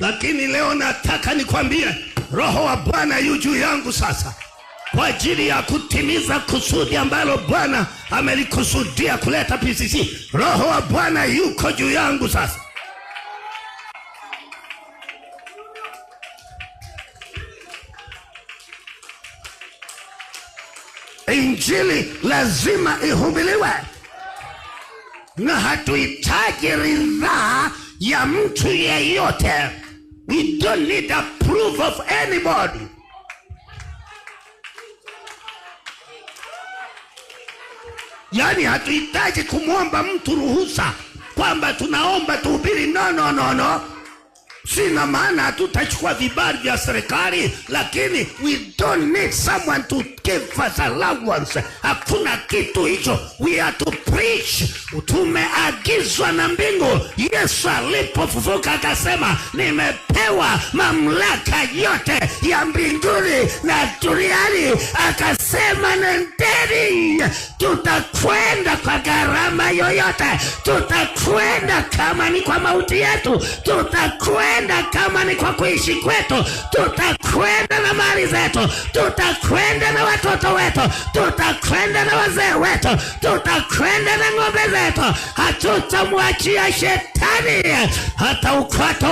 Lakini leo nataka nikwambie, Roho wa Bwana yu juu yangu sasa kwa ajili ya kutimiza kusudi ambalo Bwana amelikusudia kuleta PCC. Roho wa Bwana yuko juu yangu sasa. Injili lazima ihubiriwe, na hatuhitaji ridhaa ya mtu yeyote. We don't need approval of anybody. Yani hatuhitaji kumwomba mtu ruhusa kwamba tunaomba tuhubiri. No. Sina maana hatutachukua vibali vya serikali, lakini we don't need someone to give us allowance. Hakuna kitu hicho. We are to preach. Tumeagizwa na mbingu. Yesu alipofufuka akasema, nimepewa mamlaka yote ya mbinguni na duniani. Akasema, nendeni. Tutakwenda kwa gharama yoyote. Tutakwenda kama ni kwa mauti yetu. Tutakwenda kama ni kwa kuishi kwetu. Tutakwenda na mali zetu. Tutakwenda na watoto wetu. Tutakwenda na wazee wetu. Tutakwenda na ng'ombe zetu. Hatutamwachia shetani hata ukwato.